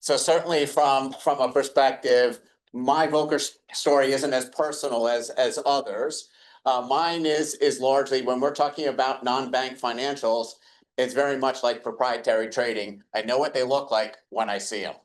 So certainly from a perspective, my Volcker story isn't as personal as others. Mine is largely when we're talking about non-bank financials, it's very much like proprietary trading. I know what they look like when I see them.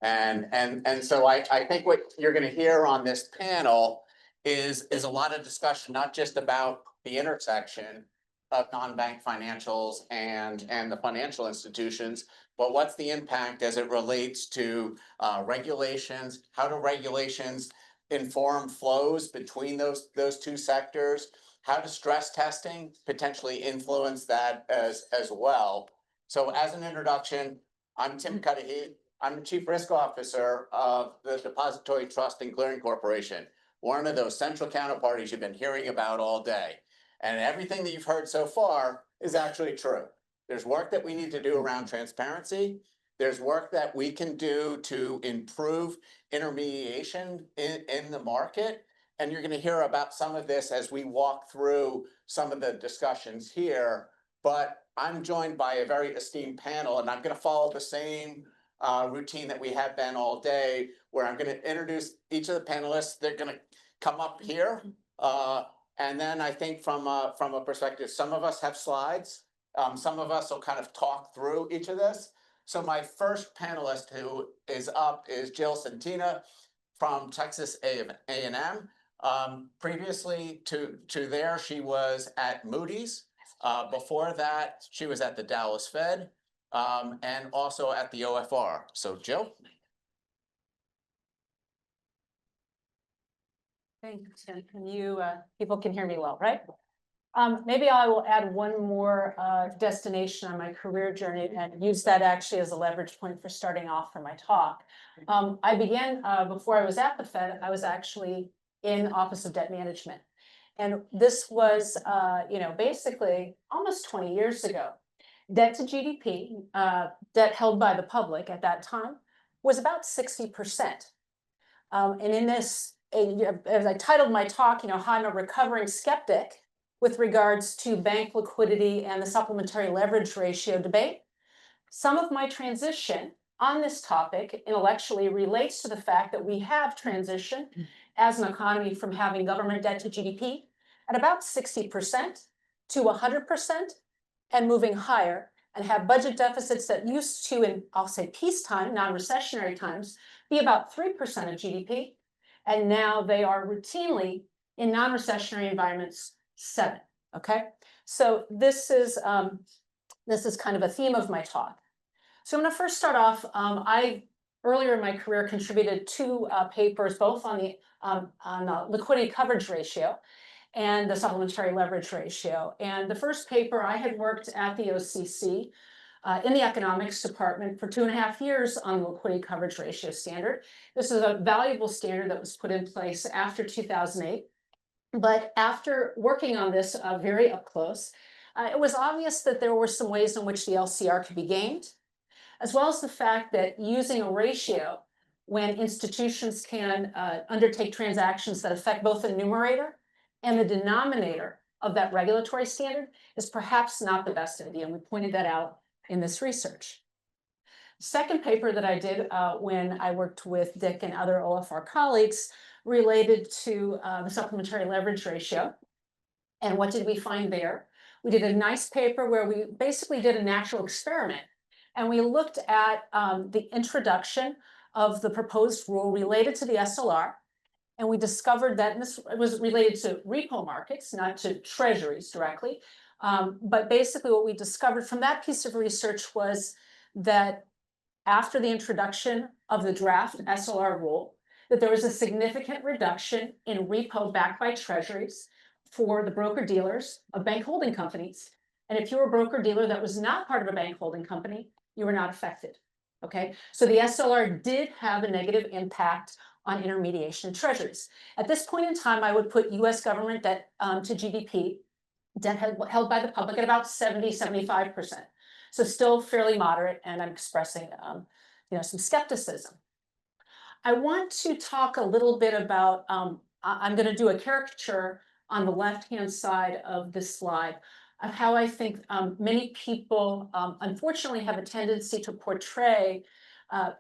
And so I think what you're going to hear on this panel is a lot of discussion, not just about the intersection of non-bank financials and the financial institutions, but what's the impact as it relates to regulations? How do regulations inform flows between those two sectors? How does stress testing potentially influence that as well? So as an introduction, I'm Tim Cudahy. I'm the Chief Risk Officer of the Depository Trust and Clearing Corporation, one of those central counterparties you've been hearing about all day. And everything that you've heard so far is actually true. There's work that we need to do around transparency. There's work that we can do to improve intermediation in the market. And you're going to hear about some of this as we walk through some of the discussions here. But I'm joined by a very esteemed panel, and I'm going to follow the same routine that we have been all day, where I'm going to introduce each of the panelists. They're going to come up here. And then I think from a perspective, some of us have slides. Some of us will kind of talk through each of this. So my first panelist who is up is Jill Centina from Texas A&M. Previously to there, she was at Moody's. Before that, she was at the Dallas Fed and also at the OFR. So Jill. Thanks, Tim. People can hear me well, right? Maybe I will add one more destination on my career journey and use that actually as a leverage point for starting off for my talk. I began, before I was at the Fed, I was actually in Office of Debt Management. And this was, basically almost 20 years ago. Debt to GDP, debt held by the public at that time, was about 60%. And in this, as I titled my talk, how I'm a recovering skeptic with regards to bank liquidity and the supplementary leverage ratio debate. Some of my transition on this topic intellectually relates to the fact that we have transitioned as an economy from having government debt to GDP at about 60% to 100% and moving higher, and have budget deficits that used to, in I'll say peacetime, non-recessionary times, be about 3% of GDP. And now they are routinely in non-recessionary environments 7. Okay, so this is kind of a theme of my talk. So I'm going to first start off. I earlier in my career contributed 2 papers, both on the liquidity coverage ratio and the supplementary leverage ratio. And the first paper, I had worked at the OCC in the economics department for 2.5 years on the liquidity coverage ratio standard. This is a valuable standard that was put in place after 2008. But after working on this very up close, it was obvious that there were some ways in which the LCR could be gained, as well as the fact that using a ratio when institutions can undertake transactions that affect both the numerator and the denominator of that regulatory standard is perhaps not the best idea. And we pointed that out in this research. Second paper that I did when I worked with Dick and other OFR colleagues related to the supplementary leverage ratio. And what did we find there? We did a nice paper where we basically did a natural experiment. And we looked at the introduction of the proposed rule related to the SLR. And we discovered that, and this was related to repo markets, not to treasuries directly. But basically what we discovered from that piece of research was that after the introduction of the draft SLR rule, that there was a significant reduction in repo backed by treasuries for the broker-dealers of bank holding companies. And if you were a broker-dealer that was not part of a bank holding company, you were not affected. Okay, so the SLR did have a negative impact on intermediation treasuries. At this point in time, I would put US government debt to GDP, debt held by the public, at about 70–75%. So still fairly moderate, and I'm expressing some skepticism. I want to talk a little bit about, I'm going to do a caricature on the left-hand side of this slide of how I think many people, unfortunately, have a tendency to portray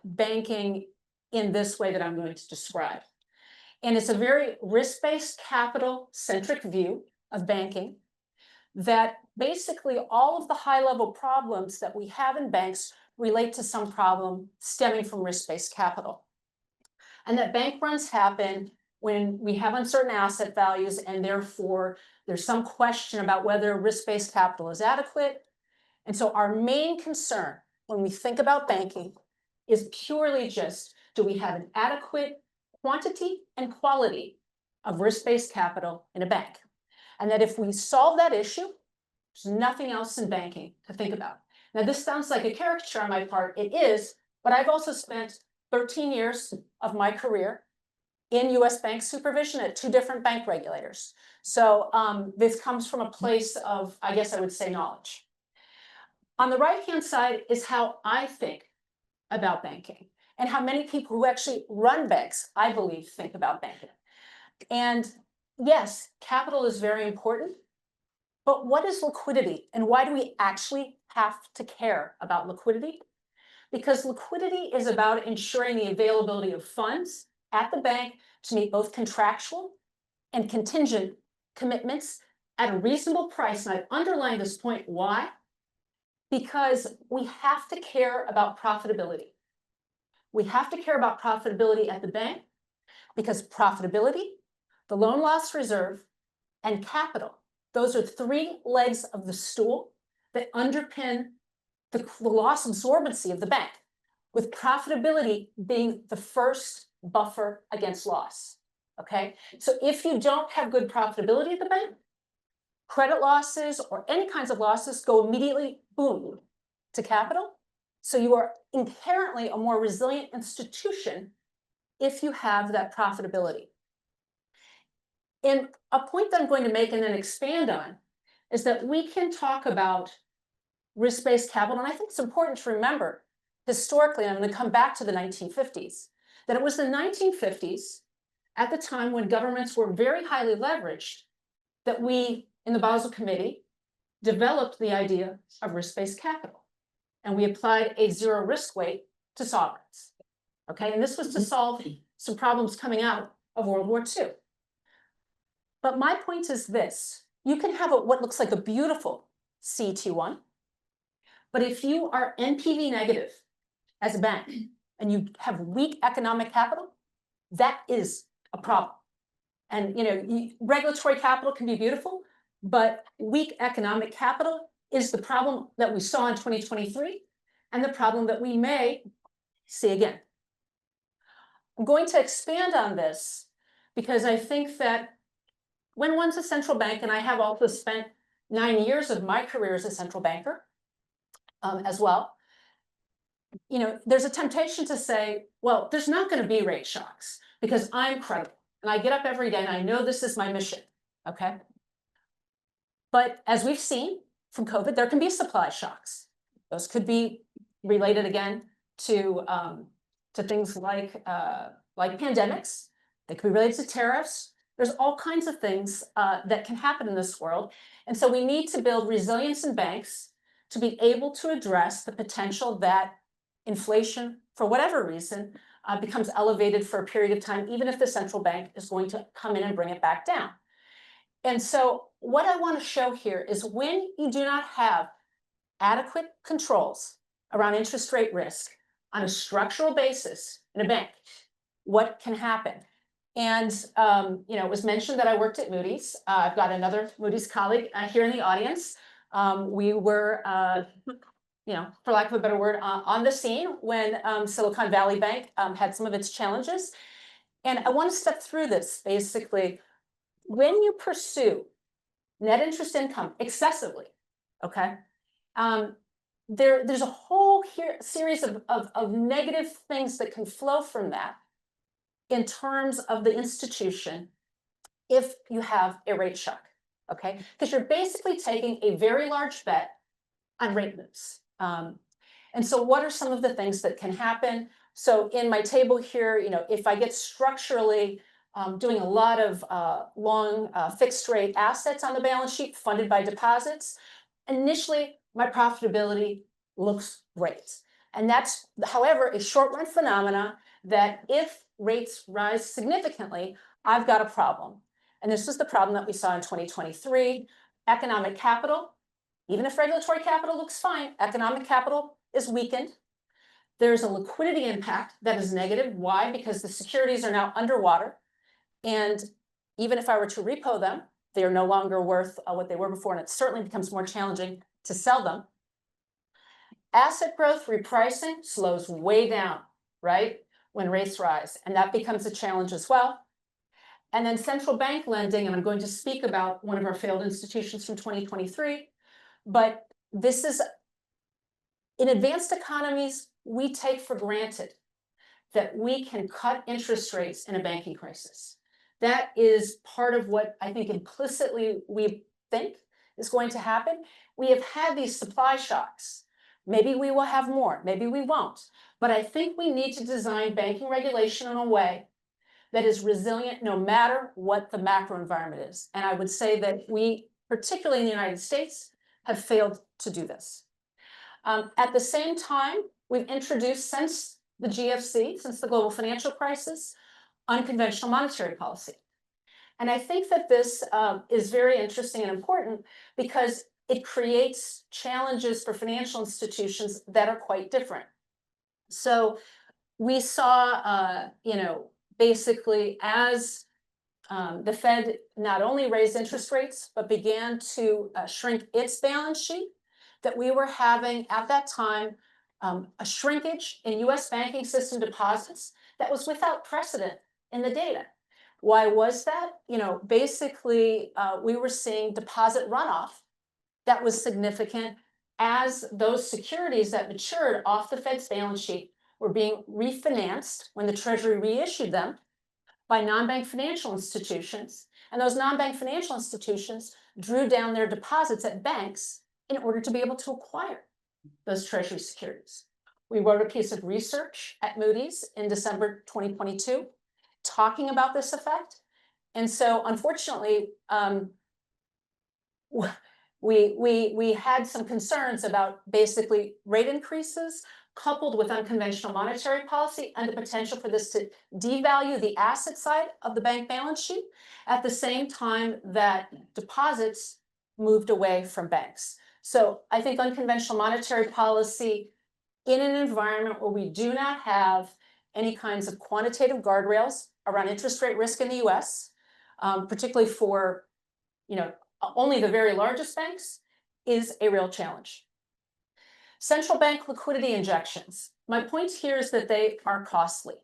banking in this way that I'm going to describe. And it's a very risk-based, capital-centric view of banking that basically all of the high-level problems that we have in banks relate to some problem stemming from risk-based capital. And that bank runs happen when we have uncertain asset values, and therefore there's some question about whether risk-based capital is adequate. And so our main concern when we think about banking is purely just, do we have an adequate quantity and quality of risk-based capital in a bank? And that if we solve that issue, there's nothing else in banking to think about. Now, this sounds like a caricature on my part. It is, but I've also spent 13 years of my career in US bank supervision at 2 different bank regulators. So this comes from a place of, I guess I would say, knowledge. On the right-hand side is how I think about banking and how many people who actually run banks, I believe, think about banking. And yes, capital is very important, but what is liquidity and why do we actually have to care about liquidity? Because liquidity is about ensuring the availability of funds at the bank to meet both contractual and contingent commitments at a reasonable price. And I've underlined this point. Why? Because we have to care about profitability. We have to care about profitability at the bank because profitability, the loan loss reserve, and capital, those are 3 legs of the stool that underpin the loss absorbency of the bank, with profitability being the first buffer against loss. Okay, so if you don't have good profitability at the bank, credit losses or any kinds of losses go immediately, boom, to capital. So you are inherently a more resilient institution if you have that profitability. And a point that I'm going to make and then expand on is that we can talk about risk-based capital, and I think it's important to remember historically, and I'm going to come back to the 1950s, that it was the 1950s, at the time when governments were very highly leveraged, that we, in the Basel Committee, developed the idea of risk-based capital. And we applied a 0 risk weight to sovereigns. Okay, and this was to solve some problems coming out of World War II. But my point is this: you can have what looks like a beautiful CET1, but if you are NPV negative as a bank and you have weak economic capital, that is a problem. And regulatory capital can be beautiful, but weak economic capital is the problem that we saw in 2023 and the problem that we may see again. I'm going to expand on this because I think that when one's a central bank, and I have also spent 9 years of my career as a central banker as well, there's a temptation to say, well, there's not going to be rate shocks because I'm credible and I get up every day and I know this is my mission, okay? But as we've seen from COVID, there can be supply shocks. Those could be related again to things like pandemics. They could be related to tariffs. There's all kinds of things that can happen in this world. And so we need to build resilience in banks to be able to address the potential that inflation, for whatever reason, becomes elevated for a period of time, even if the central bank is going to come in and bring it back down. And so what I want to show here is when you do not have adequate controls around interest rate risk on a structural basis in a bank, what can happen? And it was mentioned that I worked at Moody's. I've got another Moody's colleague here in the audience. We were, for lack of a better word, on the scene when Silicon Valley Bank had some of its challenges. And I want to step through this basically. When you pursue net interest income excessively, okay, there's a whole series of negative things that can flow from that in terms of the institution if you have a rate shock, okay? Because you're basically taking a very large bet on rate moves. And so what are some of the things that can happen? So in my table here, if I get structurally doing a lot of long fixed rate assets on the balance sheet funded by deposits, initially my profitability looks great. And that's, however, a short-run phenomena that if rates rise significantly, I've got a problem. And this was the problem that we saw in 2023. Economic capital, even if regulatory capital looks fine, economic capital is weakened. There's a liquidity impact that is negative. Why? Because the securities are now underwater. And even if I were to repo them, they are no longer worth what they were before, and it certainly becomes more challenging to sell them. Asset growth repricing slows way down, right, when rates rise, and that becomes a challenge as well. And then central bank lending, and I'm going to speak about one of our failed institutions from 2023, but this is, in advanced economies, we take for granted that we can cut interest rates in a banking crisis. That is part of what I think implicitly we think is going to happen. We have had these supply shocks. Maybe we will have more, maybe we won't. But I think we need to design banking regulation in a way that is resilient no matter what the macro environment is. And I would say that we, particularly in the United States, have failed to do this. At the same time, we've introduced since the GFC, since the global financial crisis, unconventional monetary policy. And I think that this is very interesting and important because it creates challenges for financial institutions that are quite different. So we saw, basically as the Fed not only raised interest rates, but began to shrink its balance sheet, that we were having at that time a shrinkage in US banking system deposits that was without precedent in the data. Why was that? Basically, we were seeing deposit runoff that was significant as those securities that matured off the Fed's balance sheet were being refinanced when the Treasury reissued them by non-bank financial institutions. And those non-bank financial institutions drew down their deposits at banks in order to be able to acquire those Treasury securities. We wrote a piece of research at Moody's in December 2022 talking about this effect. And so unfortunately, we had some concerns about basically rate increases coupled with unconventional monetary policy and the potential for this to devalue the asset side of the bank balance sheet at the same time that deposits moved away from banks. So I think unconventional monetary policy in an environment where we do not have any kinds of quantitative guardrails around interest rate risk in the US, particularly for only the very largest banks, is a real challenge. Central bank liquidity injections. My point here is that they are costly.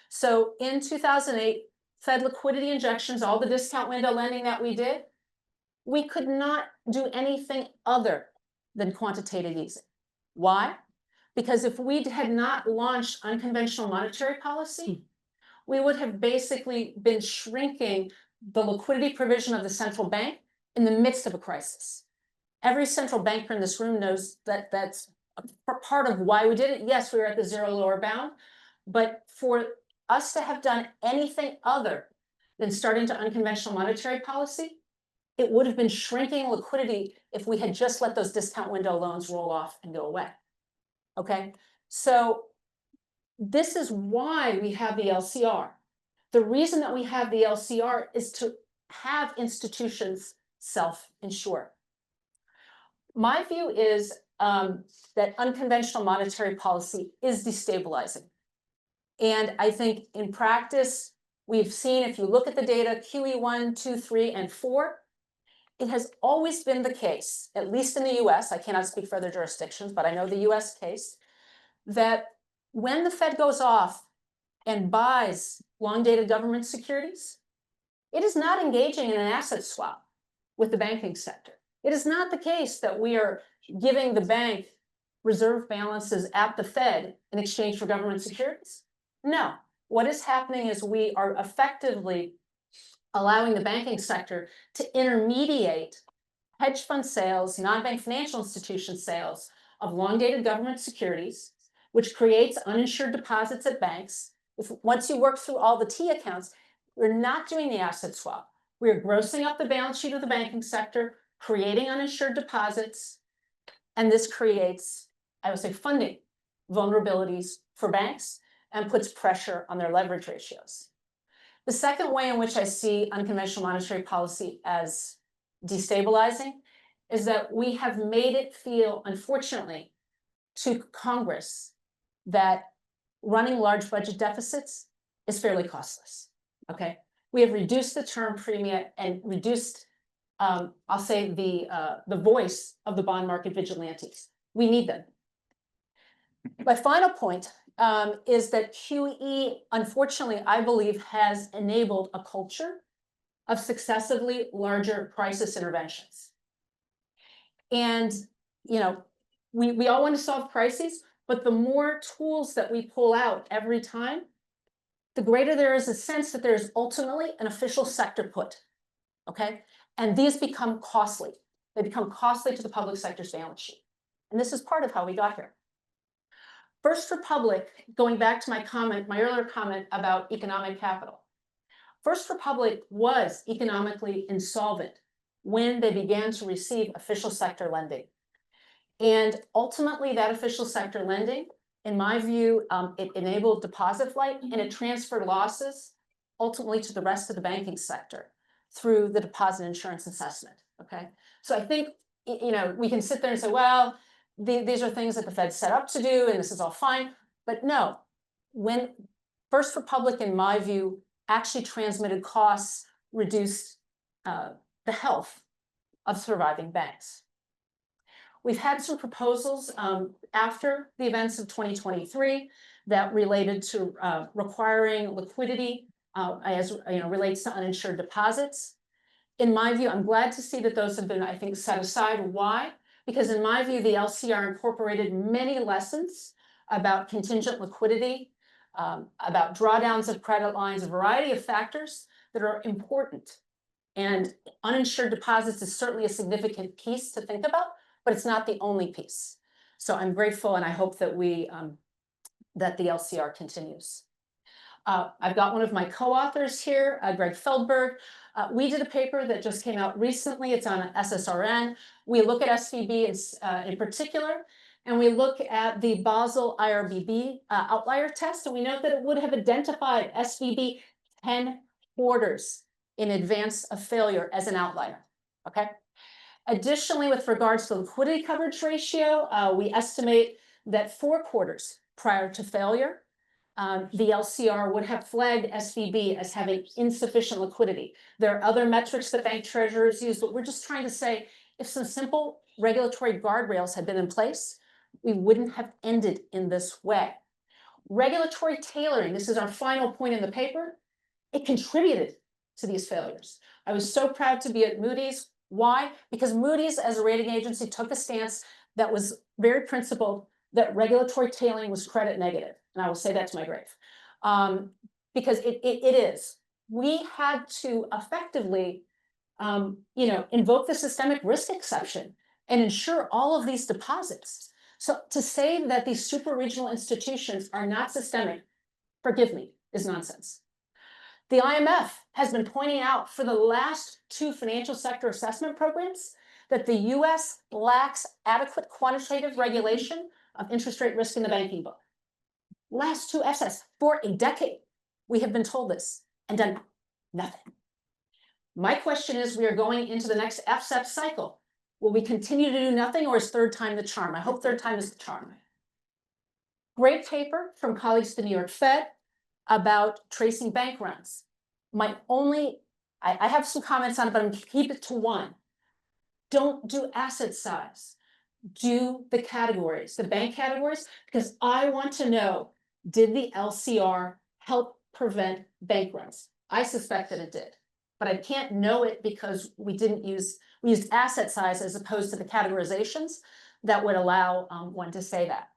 So in 2008, Fed liquidity injections, all the discount window lending that we did, we could not do anything other than quantitative easing. Why? Because if we had not launched unconventional monetary policy, we would have basically been shrinking the liquidity provision of the central bank in the midst of a crisis. Every central banker in this room knows that that's a part of why we did it. Yes, we were at the zero lower bound, but for us to have done anything other than starting to unconventional monetary policy, it would have been shrinking liquidity if we had just let those discount window loans roll off and go away. Okay, so this is why we have the LCR. The reason that we have the LCR is to have institutions self-insure. My view is that unconventional monetary policy is destabilizing. And I think in practice, we've seen, if you look at the data, QE1, 2, 3, and 4, it has always been the case, at least in the US, I cannot speak for other jurisdictions, but I know the US case, that when the Fed goes off and buys long-dated government securities, it is not engaging in an asset swap with the banking sector. It is not the case that we are giving the bank reserve balances at the Fed in exchange for government securities. No, what is happening is we are effectively allowing the banking sector to intermediate hedge fund sales, non-bank financial institution sales of long-dated government securities, which creates uninsured deposits at banks. Once you work through all the T accounts, we're not doing the asset swap. We're grossing up the balance sheet of the banking sector, creating uninsured deposits, and this creates, I would say, funding vulnerabilities for banks and puts pressure on their leverage ratios. The second way in which I see unconventional monetary policy as destabilizing is that we have made it feel, unfortunately, to Congress that running large budget deficits is fairly costless, okay? We have reduced the term premia and reduced, I'll say, the voice of the bond market vigilantes. We need them. My final point is that QE, unfortunately, I believe, has enabled a culture of successively larger crisis interventions. And, you know, we all want to solve crises, but the more tools that we pull out every time, the greater there is a sense that there's ultimately an official sector put, okay? And these become costly. They become costly to the public sector's balance sheet. And this is part of how we got here. First Republic, going back to my earlier comment about economic capital. First Republic was economically insolvent when they began to receive official sector lending. And ultimately, that official sector lending, in my view, it enabled deposit flight and it transferred losses ultimately to the rest of the banking sector through the deposit insurance assessment, okay? So I think, you know, we can sit there and say, well, these are things that the Fed set up to do and this is all fine. But no, when First Republic, in my view, actually transmitted costs, reduced the health of surviving banks. We've had some proposals after the events of 2023 that related to requiring liquidity as relates to uninsured deposits. In my view, I'm glad to see that those have been, I think, set aside. Why? Because in my view, the LCR incorporated many lessons about contingent liquidity, about drawdowns of credit lines, a variety of factors that are important. And uninsured deposits is certainly a significant piece to think about, but it's not the only piece. So I'm grateful, and I hope that that the LCR continues. I've got one of my co-authors here, Greg Feldberg. We did a paper that just came out recently. It's on SSRN. We look at SVB in particular, and we look at the Basel IRBB outlier test, and we note that it would have identified SVB 10 quarters in advance of failure as an outlier, okay? Additionally, with regards to the liquidity coverage ratio, we estimate that 4 quarters prior to failure, the LCR would have flagged SVB as having insufficient liquidity. There are other metrics that bank treasurers use, but we're just trying to say if some simple regulatory guardrails had been in place, we wouldn't have ended in this way. Regulatory tailoring, this is our final point in the paper, it contributed to these failures. I was so proud to be at Moody's. Why? Because Moody's, as a rating agency, took a stance that was very principled that regulatory tailoring was credit negative. And I will say that to my grave. Because it is. We had to effectively, invoke the systemic risk exception and ensure all of these deposits. So to say that these super regional institutions are not systemic, forgive me, is nonsense. The IMF has been pointing out for the last 2 financial sector assessment programs that the US lacks adequate quantitative regulation of interest rate risk in the banking book. Last 2 SS for a decade, we have been told this and done nothing. My question is, we are going into the next FSEP cycle. Will we continue to do nothing, or is third time the charm? I hope third time is the charm. Great paper from colleagues at the New York Fed about tracing bank runs. I have some comments on it, but I'm going to keep it to one. Don't do asset size. Do the categories, the bank categories, because I want to know, did the LCR help prevent bank runs? I suspect that it did, but I can't know it because we used asset size as opposed to the categorizations that would allow one to say that.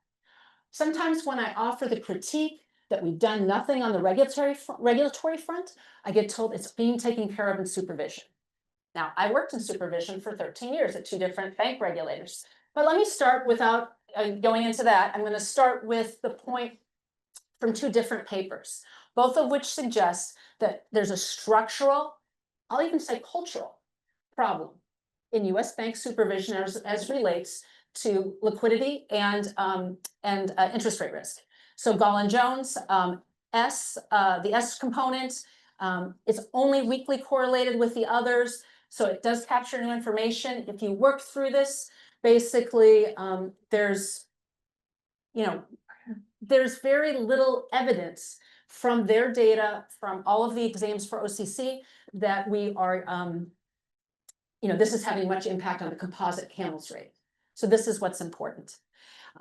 Sometimes when I offer the critique that we've done nothing on the regulatory front, I get told it's being taken care of in supervision. Now, I worked in supervision for 13 years at 2 different bank regulators. But let me start without going into that. I'm going to start with the point from 2 different papers, both of which suggest that there's a structural, I'll even say cultural, problem in US bank supervision as relates to liquidity and interest rate risk. So Gall-Jones, the S component, it's only weakly correlated with the others, so it does capture new information. If you work through this, basically, there's very little evidence from their data, from all of the exams for OCC, that we are, this is having much impact on the composite Hamels rate. So this is what's important.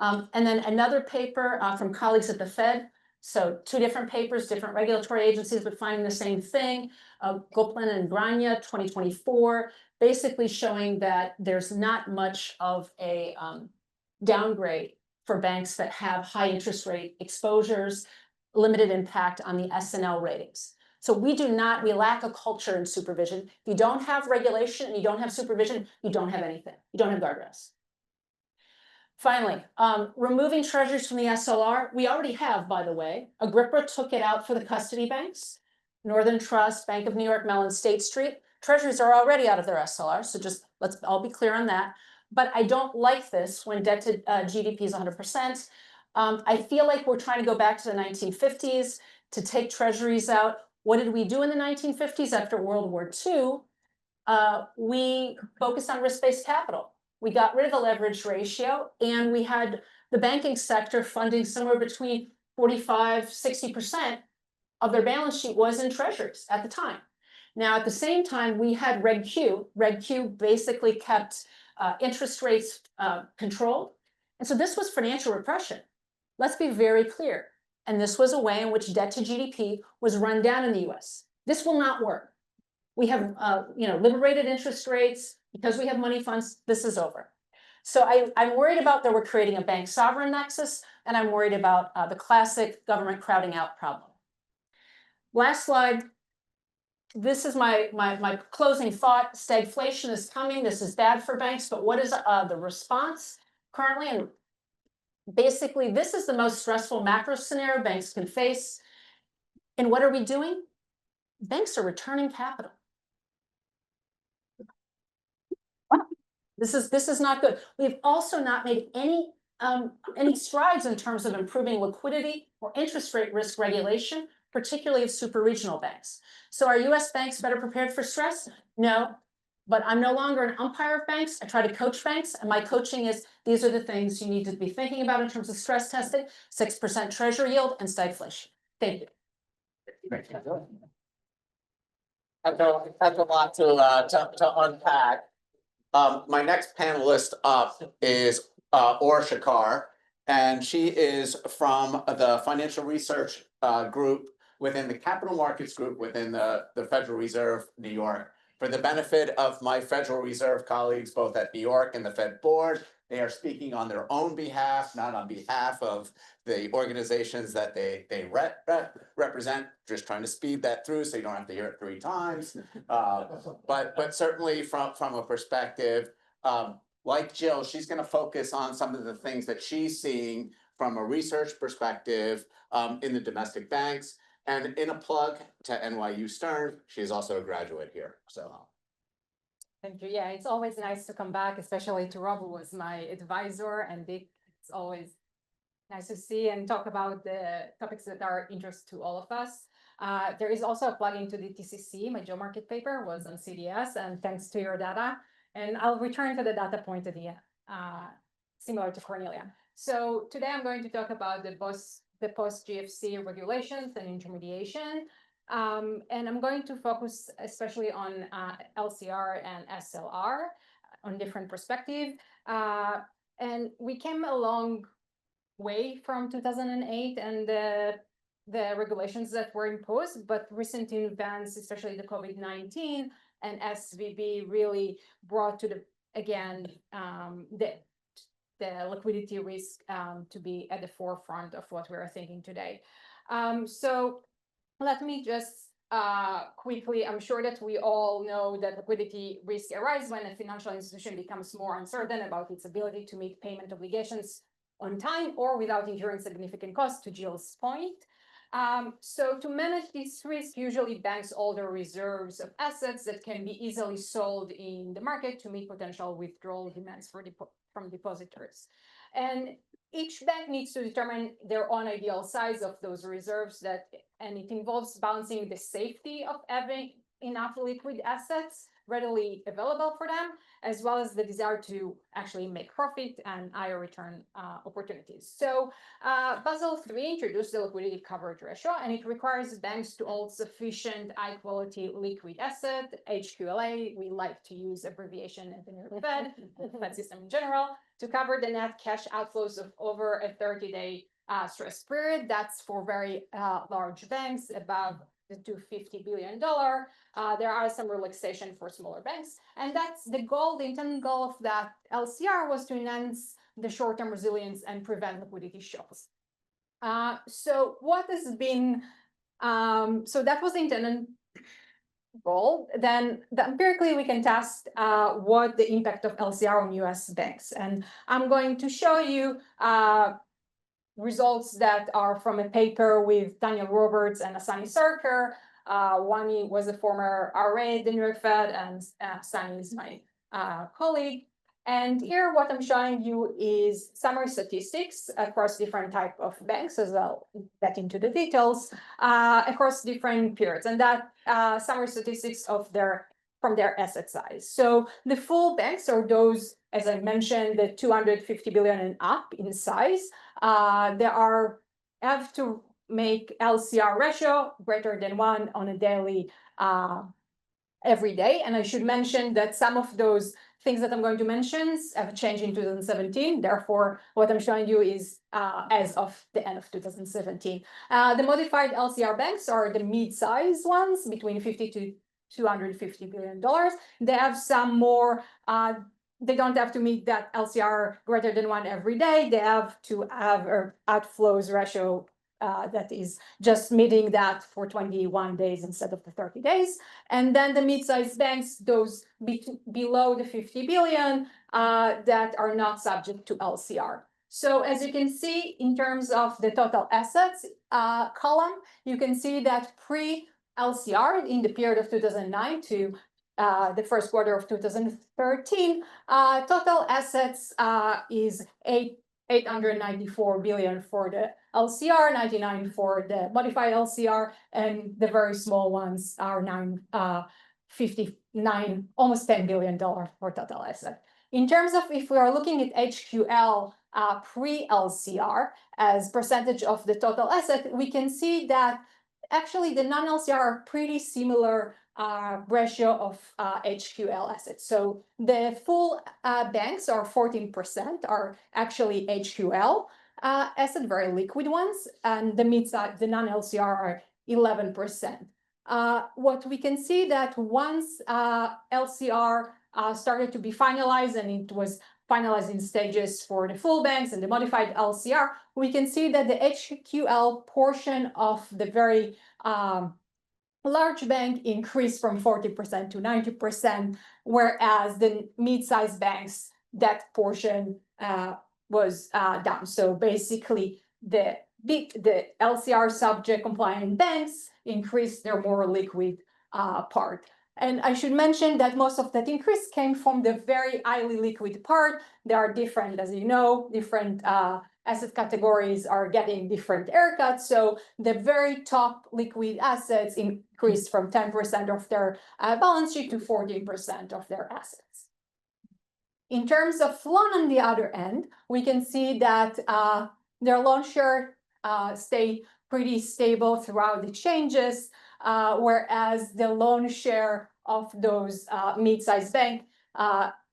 And then another paper from colleagues at the Fed. So two different papers, different regulatory agencies, but finding the same thing. Goplan and Grania, 2024, basically showing that there's not much of a downgrade for banks that have high interest rate exposures, limited impact on the S&L ratings. So we lack a culture in supervision. If you don't have regulation and you don't have supervision, you don't have anything. You don't have guardrails. Finally, removing treasuries from the SLR. We already have, by the way. Agrippa took it out for the custody banks. Northern Trust, Bank of New York Mellon, State Street. Treasuries are already out of their SLR, so just let's all be clear on that. But I don't like this when debt to GDP is 100%. I feel like we're trying to go back to the 1950s to take treasuries out. What did we do in the 1950s after World War II? We focused on risk-based capital. We got rid of the leverage ratio, and we had the banking sector funding somewhere between 45–60% of their balance sheet was in treasuries at the time. Now, at the same time, we had Reg Q. Reg Q basically kept interest rates controlled. And so this was financial repression. Let's be very clear. And this was a way in which debt to GDP was run down in the US. This will not work. We have liberated interest rates. Because we have money funds, this is over. So I'm worried about that we're creating a bank sovereign nexus, and I'm worried about the classic government crowding out problem. Last slide. This is my closing thought. Stagflation is coming. This is bad for banks, but what is the response currently? And basically, this is the most stressful macro scenario banks can face. And what are we doing? Banks are returning capital. This is not good. We've also not made any strides in terms of improving liquidity or interest rate risk regulation, particularly of super regional banks. So are US banks better prepared for stress? No, but I'm no longer an umpire of banks. I try to coach banks, and my coaching is these are the things you need to be thinking about in terms of stress testing: 6% treasury yield and stagflation. Thank you. That's a lot to unpack. My next panelist up is Or Shakar, and she is from the financial research group within the capital markets group within the Federal Reserve New York. For the benefit of my Federal Reserve colleagues, both at New York and the Fed board, they are speaking on their own behalf, not on behalf of the organizations that they represent. Just trying to speed that through so you don't have to hear it 3 times. But certainly from a perspective, like Jill, she's going to focus on some of the things that she's seeing from a research perspective in the domestic banks. And in a plug to NYU Stern, she is also a graduate here. So. Thank you. Yeah, it's always nice to come back, especially to Rob, who was my advisor, and Dick. It's always nice to see and talk about the topics that are interest to all of us. There is also a plug into the TCC. My Joe Market paper was on CDS, and thanks to your data. And I'll return to the data point at the end, similar to Cornelia. So today I'm going to talk about the post-GFC regulations and intermediation. And I'm going to focus especially on LCR and SLR on different perspectives. And we came a long way from 2008 and the regulations that were imposed, but recent events, especially the COVID-19 and SVB, really brought to the liquidity risk to be at the forefront of what we are thinking today. So let me just quickly, I'm sure that we all know that liquidity risk arises when a financial institution becomes more uncertain about its ability to meet payment obligations on time or without incurring significant costs, to Jill's point. So to manage this risk, usually banks hold their reserves of assets that can be easily sold in the market to meet potential withdrawal demands from depositors. And each bank needs to determine their own ideal size of those reserves and it involves balancing the safety of having enough liquid assets readily available for them, as well as the desire to actually make profit and higher return opportunities. So Basel III introduced the liquidity coverage ratio, and it requires banks to hold sufficient high quality liquid asset, HQLA. We like to use abbreviation at the Fed, the Fed system in general, to cover the net cash outflows of over a 30-day stress period. That's for very large banks above the $250 billion. There are some relaxation for smaller banks. And that's the goal. The intended goal of that LCR was to enhance the short-term resilience and prevent liquidity shocks. So what has been, so that was the intended goal. Then empirically we can test what the impact of LCR on US banks. And I'm going to show you results that are from a paper with Daniel Roberts and Asani Sarkar. One was a former RA at the New York Fed, and Asani is my colleague. And here what I'm showing you is summary statistics across different type of banks, as I'll get into the details, across different periods. And that summary statistics of from their asset size. So the full banks are those, as I mentioned, the 250 billion and up in size. They have to make LCR ratio greater than 1 on a daily every day. And I should mention that some of those things that I'm going to mention have changed in 2017. Therefore, what I'm showing you is as of the end of 2017. The modified LCR banks are the mid-size ones between 50 to $250 billion. They have some more, they don't have to meet that LCR greater than 1 every day. They have to have an outflows ratio that is just meeting that for 21 days instead of the 30 days. And then the mid-sized banks, those below the 50 billion that are not subject to LCR. So as you can see, in terms of the total assets column, you can see that pre-LCR in the period of 2009 to the first quarter of 2013, total assets is 894 billion for the LCR, 99 for the modified LCR, and the very small ones are 59, almost $10 billion for total asset. In terms of if we are looking at HQL pre-LCR as percentage of the total asset, we can see that actually the non-LCR are pretty similar ratio of HQL assets. So the full banks are 14% are actually HQL asset, very liquid ones, and the mid-size, the non-LCR are 11%. What we can see that once LCR started to be finalized, and it was finalized in stages for the full banks and the modified LCR, we can see that the HQL portion of the very large bank increased from 40% to 90%, whereas the mid-sized banks, that portion was down. So basically, the LCR subject compliant banks increased their more liquid part. And I should mention that most of that increase came from the very highly liquid part. There are different, as you know, different asset categories are getting different haircuts. So the very top liquid assets increased from 10% of their balance sheet to 14% of their assets. In terms of loan on the other end, we can see that their loan share stay pretty stable throughout the changes, whereas the loan share of those mid-sized banks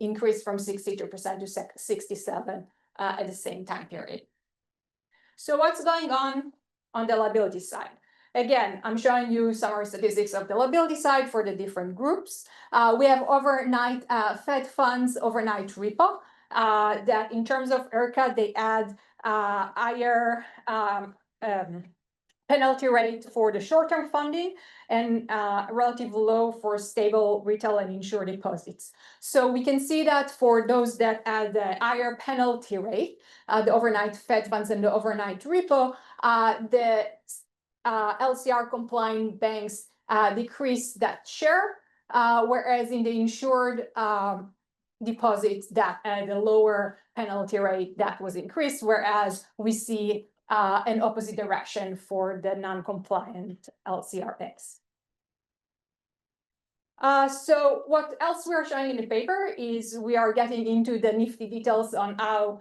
increased from 62% to 67% at the same time period. So what's going on the liability side? Again, I'm showing you summary statistics of the liability side for the different groups. We have overnight Fed funds, overnight repo, that in terms of ERCA, they add higher penalty rate for the short-term funding and relatively low for stable retail and insured deposits. So we can see that for those that add the higher penalty rate, the overnight Fed funds and the overnight repo, the LCR compliant banks decrease that share, whereas in the insured deposits that at a lower penalty rate that was increased, whereas we see an opposite direction for the non-compliant LCR banks. So what else we are showing in the paper is we are getting into the nifty details on how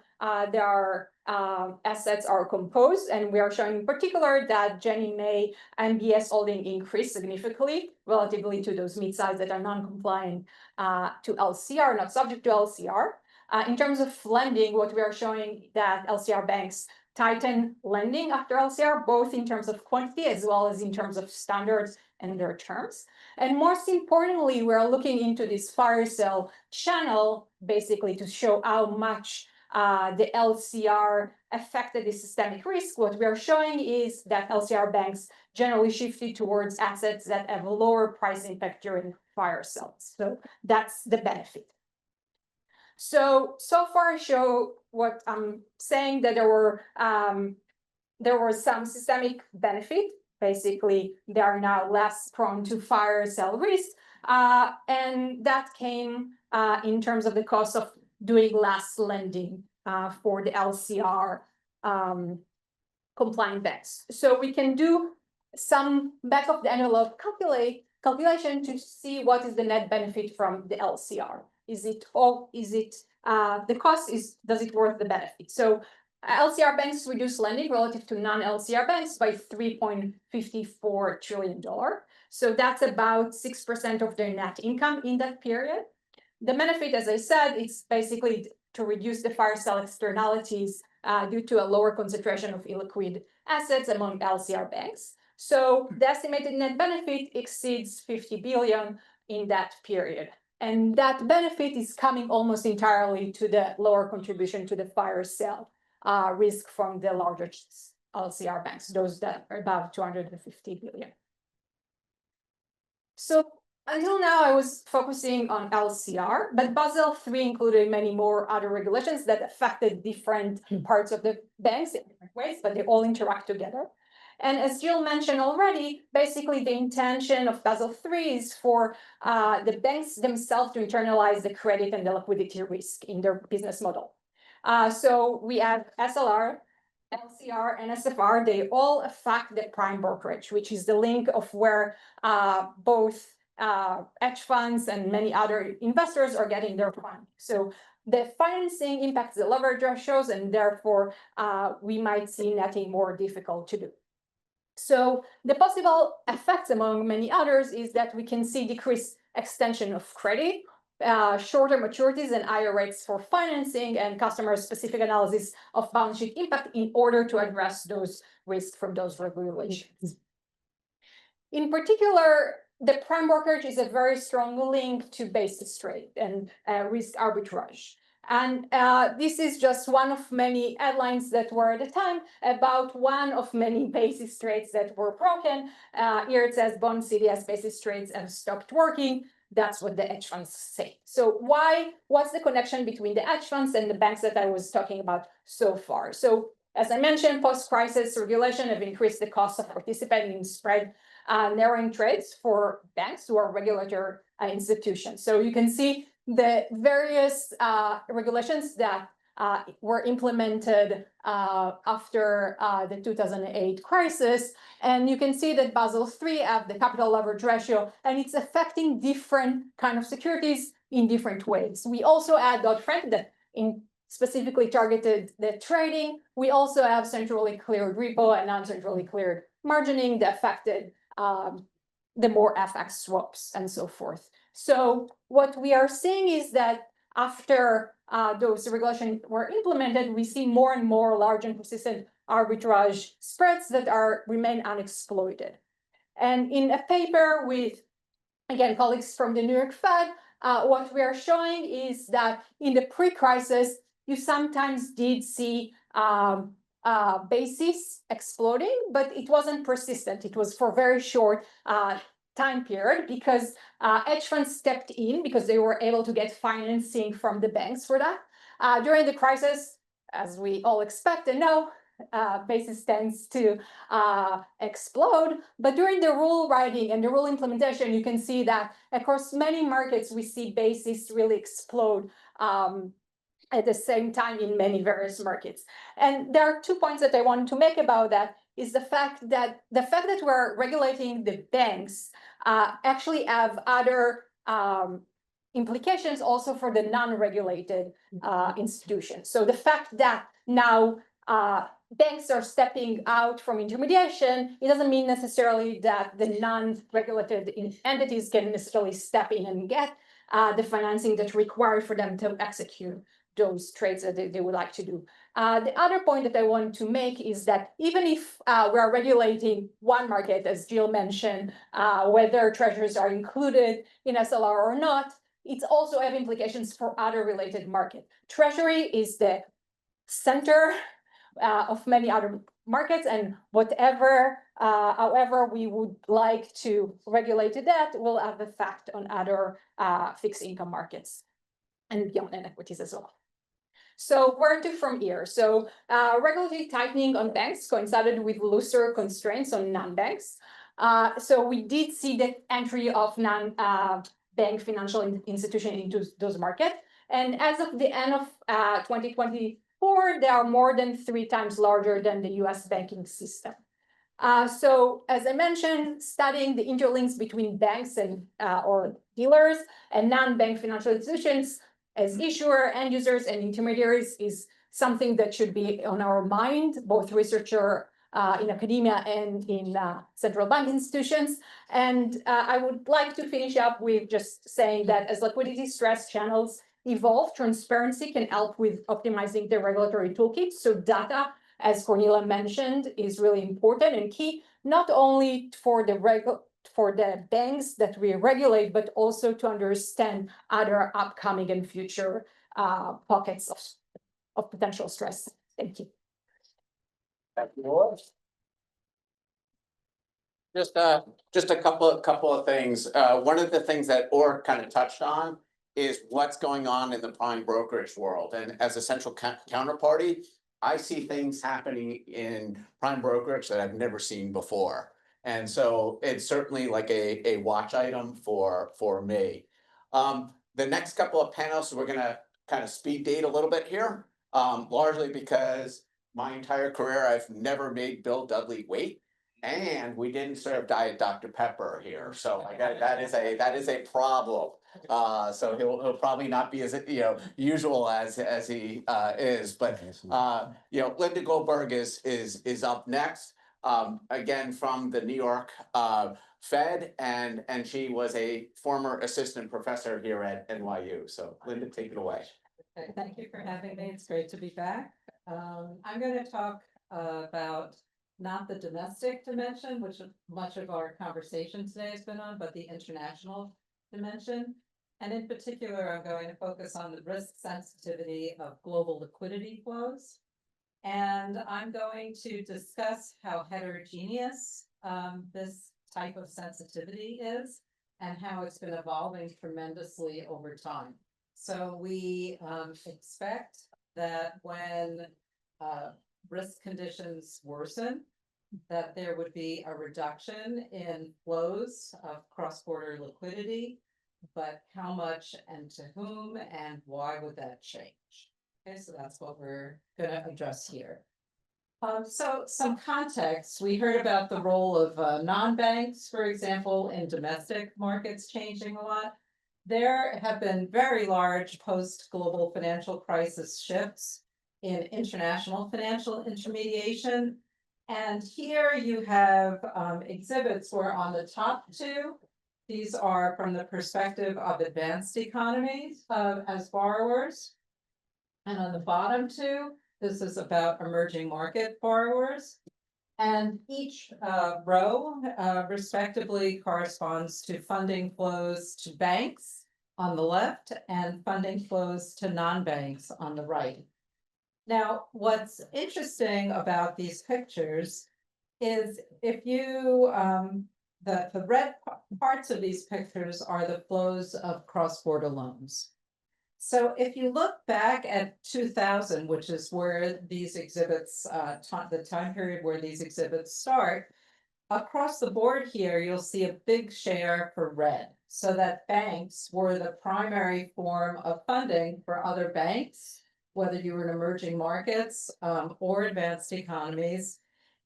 their assets are composed, and we are showing in particular that Ginnie Mae MBS holding increased significantly relatively to those mid-size that are non-compliant to LCR, not subject to LCR. In terms of lending, what we are showing that LCR banks tighten lending after LCR, both in terms of quantity as well as in terms of standards and their terms. And most importantly, we're looking into this fire sale channel, basically to show how much the LCR affected the systemic risk. What we are showing is that LCR banks generally shifted towards assets that have a lower price impact during fire sales. So that's the benefit. So far I show what I'm saying, that there were some systemic benefit. Basically, they are now less prone to fire sale risk. And that came in terms of the cost of doing less lending for the LCR compliant banks. So we can do some back of the envelope calculation to see what is the net benefit from the LCR. Is it the cost does it worth the benefit? So LCR banks reduce lending relative to non-LCR banks by $3.54 trillion. So that's about 6% of their net income in that period. The benefit, as I said, is basically to reduce the fire sale externalities due to a lower concentration of illiquid assets among LCR banks. So the estimated net benefit exceeds 50 billion in that period. And that benefit is coming almost entirely to the lower contribution to the fire sale risk from the larger LCR banks, those that are above 250 billion. So until now, I was focusing on LCR, but Basel III included many more other regulations that affected different parts of the banks in different ways, but they all interact together. And as Jill mentioned already, basically the intention of Basel III is for the banks themselves to internalize the credit and the liquidity risk in their business model. So we have SLR, LCR, and SFR. They all affect the prime brokerage, which is the link of where both hedge funds and many other investors are getting their funding. So the financing impacts the leverage ratios, and therefore we might see netting more difficult to do. So the possible effects, among many others, is that we can see decreased extension of credit, shorter maturities and higher rates for financing, and customer-specific analysis of balance sheet impact in order to address those risks from those regulations. In particular, the prime brokerage is a very strong link to basis rate and risk arbitrage. And this is just one of many headlines that were at the time about one of many basis rates that were broken. Here it says bond CDS basis rates have stopped working. That's what the hedge funds say. So what's the connection between the hedge funds and the banks that I was talking about so far? So as I mentioned, post-crisis regulation have increased the cost of participating in spread narrowing trades for banks who are regulator institutions. So you can see the various regulations that were implemented after the 2008 crisis. And you can see that Basel III have the capital leverage ratio, and it's affecting different kind of securities in different ways. We also add Dodd-Frank that specifically targeted the trading. We also have centrally cleared repo and non-centrally cleared margining that affected the more FX swaps and so forth. So what we are seeing is that after those regulations were implemented, we see more and more large and persistent arbitrage spreads that remain unexploited. And in a paper with, again, colleagues from the New York Fed, what we are showing is that in the pre-crisis, you sometimes did see basis exploding, but it wasn't persistent. It was for very short time period because hedge funds stepped in because they were able to get financing from the banks for that. During the crisis, as we all expect and know, basis tends to explode. But during the rule writing and the rule implementation, you can see that across many markets, we see basis really explode at the same time in many various markets. And there are 2 points that I want to make about that is the fact that we're regulating the banks actually have other implications also for the non-regulated institutions. So the fact that now banks are stepping out from intermediation, it doesn't mean necessarily that the non-regulated entities can necessarily step in and get the financing that's required for them to execute those trades that they would like to do. The other point that I want to make is that even if we are regulating one market, as Jill mentioned, whether treasuries are included in SLR or not, it's also have implications for other related markets. Treasury is the center of many other markets, and however we would like to regulate that will have effect on other fixed income markets and beyond, and equities as well. So where to from here? So regulatory tightening on banks coincided with looser constraints on non-banks. So we did see the entry of non-bank financial institutions into those markets. And as of the end of 2024, they are more than 3 times larger than the US banking system. So as I mentioned, studying the interlinks between banks and or dealers and non-bank financial institutions as issuer, end users, and intermediaries is something that should be on our mind, both researcher in academia and in central bank institutions. And I would like to finish up with just saying that as liquidity stress channels evolve, transparency can help with optimizing the regulatory toolkit. So data, as Cornelia mentioned, is really important and key, not only for the banks that we regulate, but also to understand other upcoming and future pockets of potential stress. Thank you. Thank you, Laura. Just a couple of things. One of the things that Orr kind of touched on is what's going on in the prime brokerage world. And as a central counterparty, I see things happening in prime brokerage that I've never seen before. And so it's certainly like a watch item for me. The next couple of panels, we're gonna kind of speed date a little bit here, largely because my entire career, I've never made Bill Dudley wait. And we didn't serve Diet Dr. Pepper here, so that is a problem. So he'll probably not be as usual as he is, but Linda Goldberg is up next. Again from the New York Fed, and she was a former assistant professor here at NYU. So Linda, take it away. Okay, thank you for having me. It's great to be back. I'm going to talk about not the domestic dimension, which much of our conversation today has been on, but the international dimension. And in particular, I'm going to focus on the risk sensitivity of global liquidity flows. And I'm going to discuss how heterogeneous this type of sensitivity is and how it's been evolving tremendously over time. So we expect that when risk conditions worsen, that there would be a reduction in flows of cross-border liquidity, but how much and to whom and why would that change? Okay, so that's what we're going to address here. So some context, we heard about the role of non-banks, for example, in domestic markets changing a lot. There have been very large post-global financial crisis shifts in international financial intermediation. And here you have exhibits where on the top 2, these are from the perspective of advanced economies as borrowers. And on the bottom 2, this is about emerging market borrowers. And each row respectively corresponds to funding flows to banks on the left and funding flows to non-banks on the right. Now, what's interesting about these pictures is if you, the red parts of these pictures are the flows of cross-border loans. So if you look back at 2000, which is where these exhibits, the time period where these exhibits start, across the board here, you'll see a big share for red. So that banks were the primary form of funding for other banks, whether you were in emerging markets or advanced economies.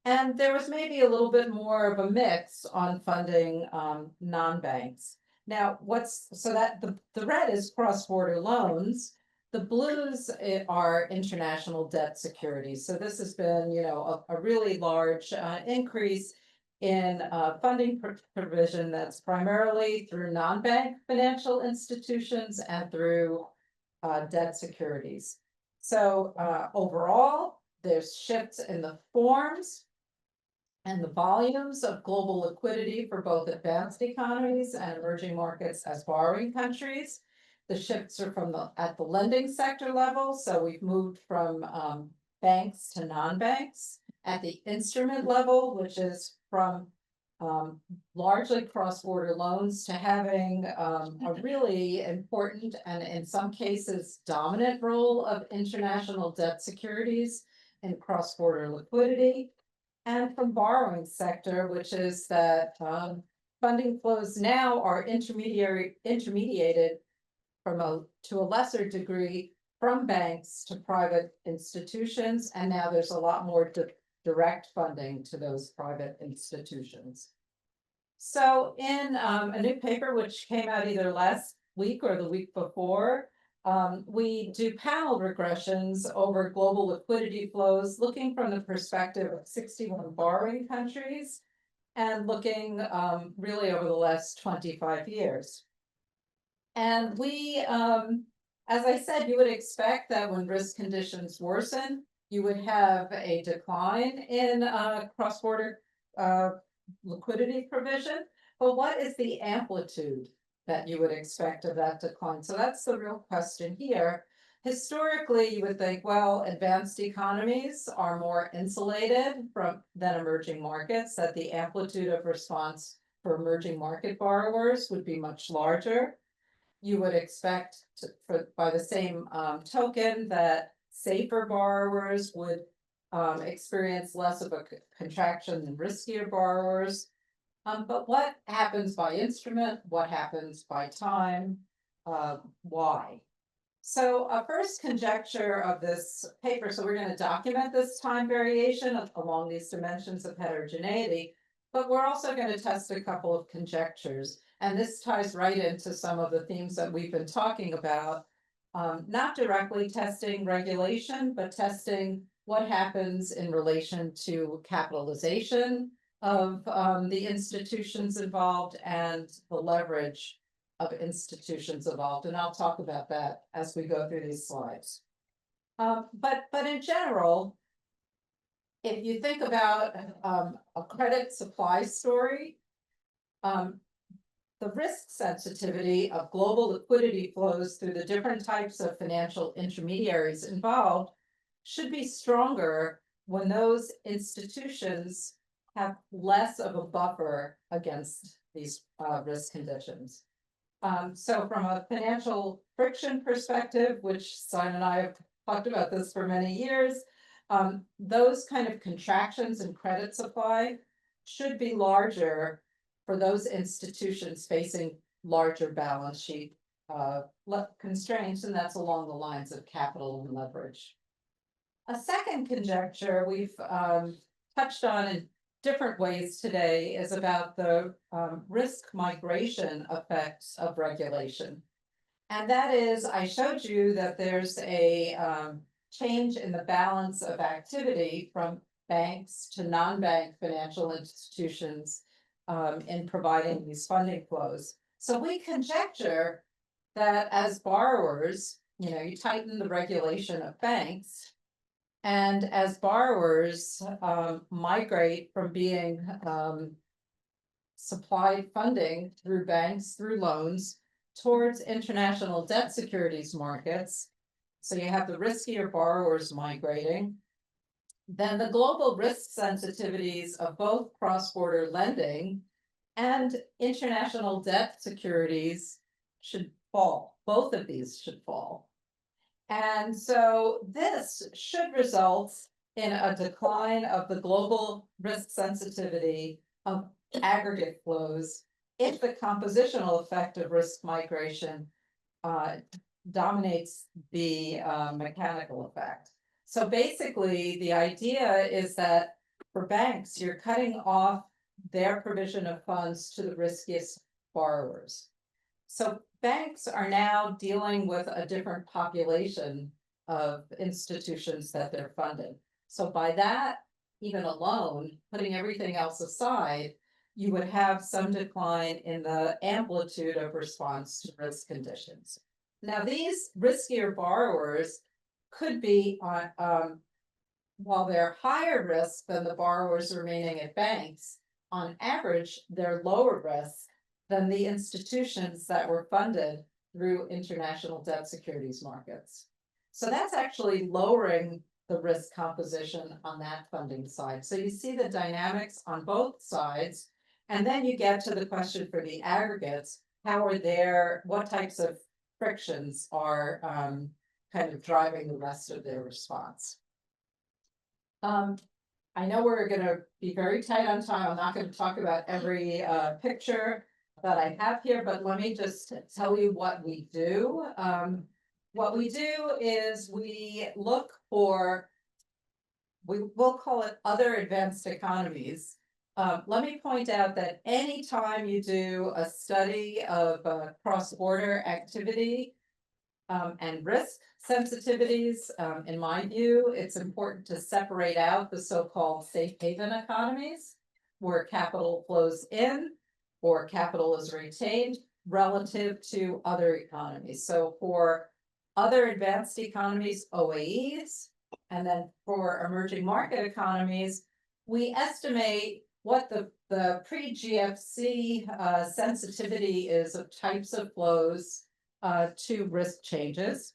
And there was maybe a little bit more of a mix on funding non-banks. Now, the red is cross-border loans. The blues are international debt securities. So this has been, a really large increase in funding provision that's primarily through non-bank financial institutions and through debt securities. So overall, there's shifts in the forms and the volumes of global liquidity for both advanced economies and emerging markets as borrowing countries. The shifts are at the lending sector level. So we've moved from banks to non-banks. At the instrument level, which is from largely cross-border loans to having a really important and in some cases dominant role of international debt securities in cross-border liquidity. And from borrowing sector, which is that funding flows now are intermediated to a lesser degree from banks to private institutions, and now there's a lot more direct funding to those private institutions. So in a new paper which came out either last week or the week before, we do panel regressions over global liquidity flows, looking from the perspective of 61 borrowing countries and looking really over the last 25 years. And we, as I said, you would expect that when risk conditions worsen, you would have a decline in cross-border liquidity provision. But what is the amplitude that you would expect of that decline? So that's the real question here. Historically, you would think, well, advanced economies are more insulated than emerging markets, that the amplitude of response for emerging market borrowers would be much larger. You would expect, by the same token, that safer borrowers would experience less of a contraction than riskier borrowers. But what happens by instrument? What happens by time? Why? So a first conjecture of this paper, so we're going to document this time variation along these dimensions of heterogeneity, but we're also going to test a couple of conjectures. And this ties right into some of the themes that we've been talking about, not directly testing regulation, but testing what happens in relation to capitalization of the institutions involved and the leverage of institutions involved. And I'll talk about that as we go through these slides. But in general, if you think about a credit supply story, the risk sensitivity of global liquidity flows through the different types of financial intermediaries involved should be stronger when those institutions have less of a buffer against these risk conditions. So from a financial friction perspective, which Simon and I have talked about this for many years, those kind of contractions in credit supply should be larger for those institutions facing larger balance sheet constraints, and that's along the lines of capital and leverage. A second conjecture we've touched on in different ways today is about the risk migration effects of regulation. And that is, I showed you that there's a change in the balance of activity from banks to non-bank financial institutions in providing these funding flows. So we conjecture that as borrowers, you tighten the regulation of banks, and as borrowers migrate from being supplied funding through banks, through loans, towards international debt securities markets, so you have the riskier borrowers migrating, then the global risk sensitivities of both cross-border lending and international debt securities should fall. both of these should fall. And so this should result in a decline of the global risk sensitivity of aggregate flows if the compositional effect of risk migration dominates the mechanical effect. So basically, the idea is that for banks, you're cutting off their provision of funds to the riskiest borrowers. So banks are now dealing with a different population of institutions that they're funded. So by that, even alone, putting everything else aside, you would have some decline in the amplitude of response to risk conditions. Now, these riskier borrowers could be on, while they're higher risk than the borrowers remaining at banks, on average, they're lower risk than the institutions that were funded through international debt securities markets. So that's actually lowering the risk composition on that funding side. So you see the dynamics on both sides, and then you get to the question for the aggregates, what types of frictions are kind of driving the rest of their response. I know we're gonna be very tight on time. I'm not gonna talk about every picture that I have here, but let me just tell you what we do. What we do is we look for, we'll call it other advanced economies. Let me point out that anytime you do a study of cross-border activity and risk sensitivities, in my view, it's important to separate out the so-called safe haven economies, where capital flows in or capital is retained relative to other economies. So for other advanced economies, OAEs, and then for emerging market economies, we estimate what the pre-GFC sensitivity is of types of flows to risk changes.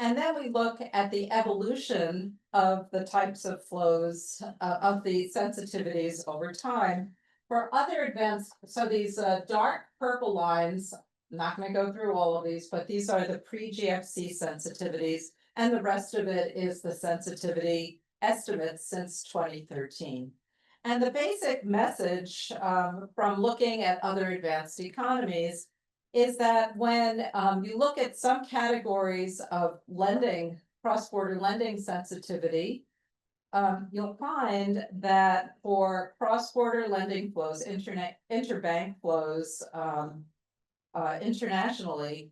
And then we look at the evolution of the types of flows of the sensitivities over time. For other advanced, so these dark purple lines, I'm not going to go through all of these, but these are the pre-GFC sensitivities, and the rest of it is the sensitivity estimates since 2013. And the basic message from looking at other advanced economies is that when you look at some categories of lending, cross-border lending sensitivity, you'll find that for cross-border lending flows, interbank flows internationally,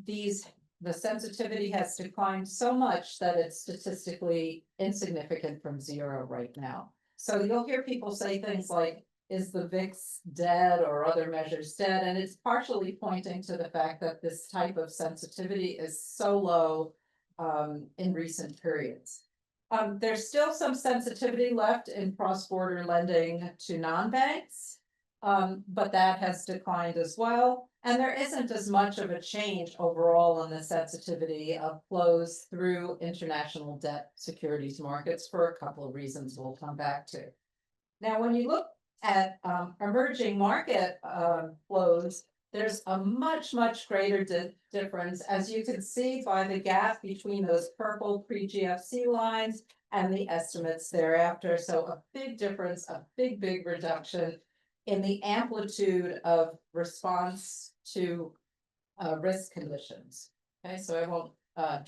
the sensitivity has declined so much that it's statistically insignificant from zero right now. So you'll hear people say things like, is the VIX dead or other measures dead? And it's partially pointing to the fact that this type of sensitivity is so low in recent periods. There's still some sensitivity left in cross-border lending to non-banks, but that has declined as well. And there isn't as much of a change overall in the sensitivity of flows through international debt securities markets for a couple of reasons we'll come back to. Now, when you look at emerging market flows, there's a much greater difference, as you can see by the gap between those purple pre-GFC lines and the estimates thereafter. So a big difference, a big reduction in the amplitude of response to risk conditions. Okay, so I won't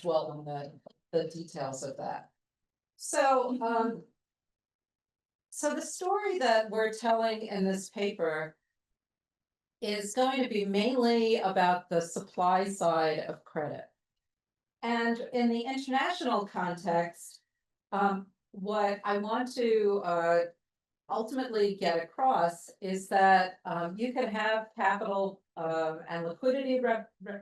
dwell on the details of that. So, so the story that we're telling in this paper is going to be mainly about the supply side of credit. And in the international context, what I want to ultimately get across is that you can have capital and liquidity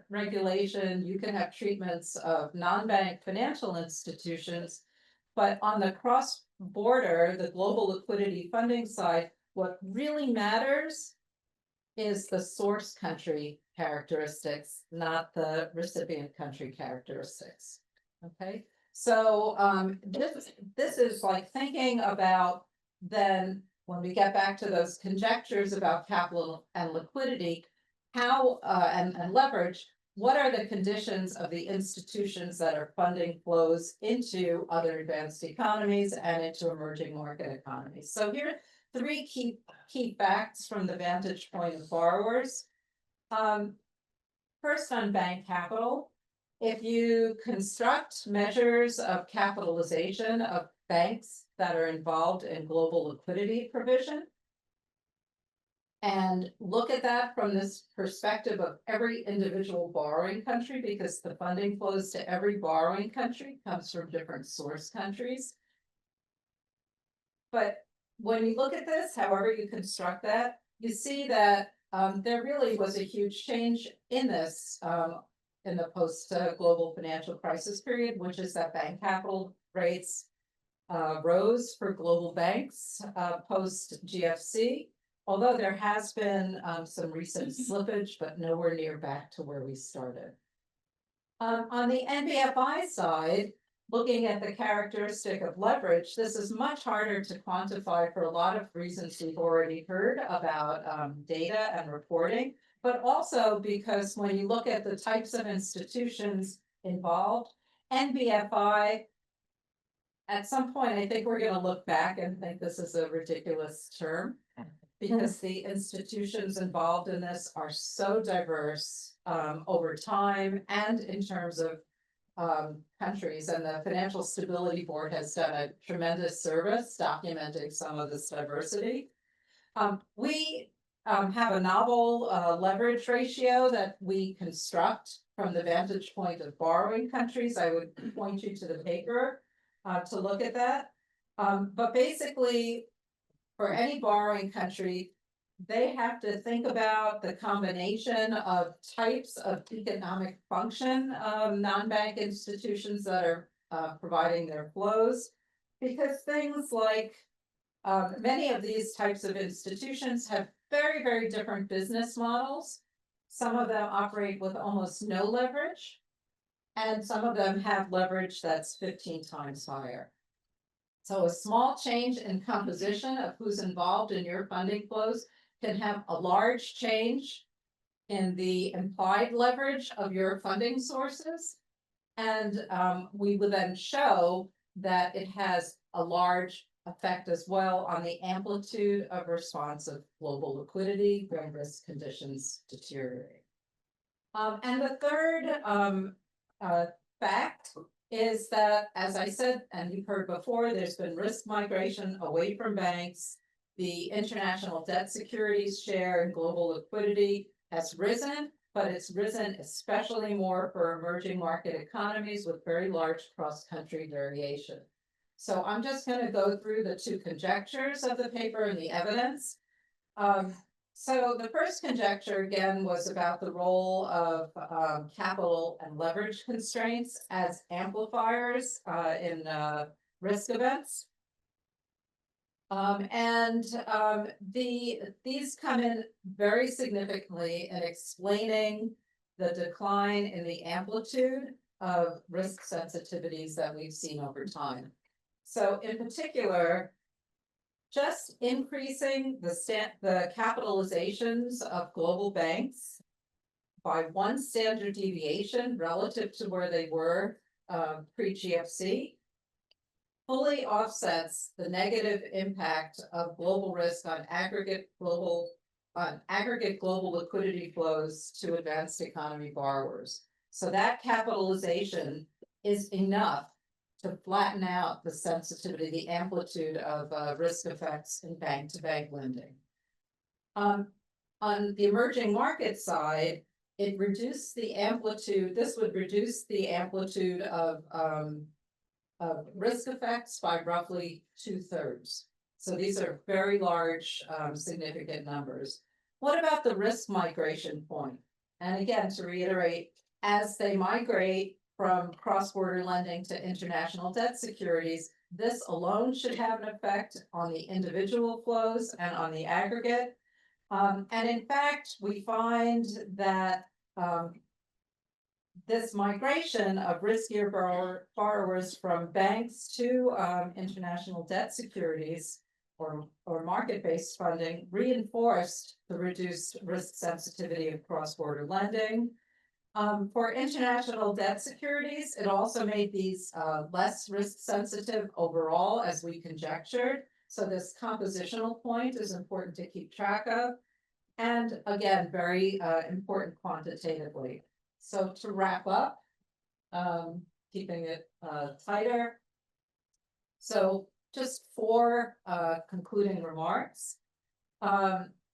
regulation, you can have treatments of non-bank financial institutions, but on the cross-border, the global liquidity funding side, what really matters is the source country characteristics, not the recipient country characteristics. Okay, so this is like thinking about then when we get back to those conjectures about capital and liquidity, how and leverage, what are the conditions of the institutions that are funding flows into other advanced economies and into emerging market economies? So here are three key facts from the vantage point of borrowers. First, on bank capital, if you construct measures of capitalization of banks that are involved in global liquidity provision, and look at that from this perspective of every individual borrowing country, because the funding flows to every borrowing country comes from different source countries. But when you look at this, however you construct that, you see that there really was a huge change in this in the post-global financial crisis period, which is that bank capital rates rose for global banks post-GFC. Although there has been some recent slippage, but nowhere near back to where we started. On the NBFI side, looking at the characteristic of leverage, this is much harder to quantify for a lot of reasons we've already heard about data and reporting, but also because when you look at the types of institutions involved, NBFI, at some point, I think we're going to look back and think this is a ridiculous term, because the institutions involved in this are so diverse over time and in terms of countries. And the Financial Stability Board has done a tremendous service documenting some of this diversity. We have a novel leverage ratio that we construct from the vantage point of borrowing countries. I would point you to the paper to look at that. But basically, for any borrowing country, they have to think about the combination of types of economic function non-bank institutions that are providing their flows, because things like many of these types of institutions have very, very different business models. Some of them operate with almost no leverage, and some of them have leverage that's 15 times higher. So a small change in composition of who's involved in your funding flows can have a large change in the implied leverage of your funding sources. And we would then show that it has a large effect as well on the amplitude of response of global liquidity when risk conditions deteriorate. And the third fact is that, as I said, and you've heard before, there's been risk migration away from banks. The international debt securities share in global liquidity has risen, but it's risen especially more for emerging market economies with very large cross-country variation. So I'm just going to go through the two conjectures of the paper and the evidence. So the first conjecture, again, was about the role of capital and leverage constraints as amplifiers in risk events. These come in very significantly in explaining the decline in the amplitude of risk sensitivities that we've seen over time. So in particular, just increasing the capitalizations of global banks by one standard deviation relative to where they were pre-GFC fully offsets the negative impact of global risk on aggregate global liquidity flows to advanced economy borrowers. So that capitalization is enough to flatten out the sensitivity, the amplitude of risk effects in bank-to-bank lending. On the emerging market side, it reduced the amplitude. This would reduce the amplitude of risk effects by roughly 2/3. So these are very large, significant numbers. What about the risk migration point? And again, to reiterate, as they migrate from cross-border lending to international debt securities, this alone should have an effect on the individual flows and on the aggregate. And in fact, we find that this migration of riskier borrowers from banks to international debt securities or market-based funding reinforced the reduced risk sensitivity of cross-border lending. For international debt securities, it also made these less risk sensitive overall, as we conjectured. So this compositional point is important to keep track of. And again, very important quantitatively. So to wrap up, keeping it tighter. So just 4 concluding remarks.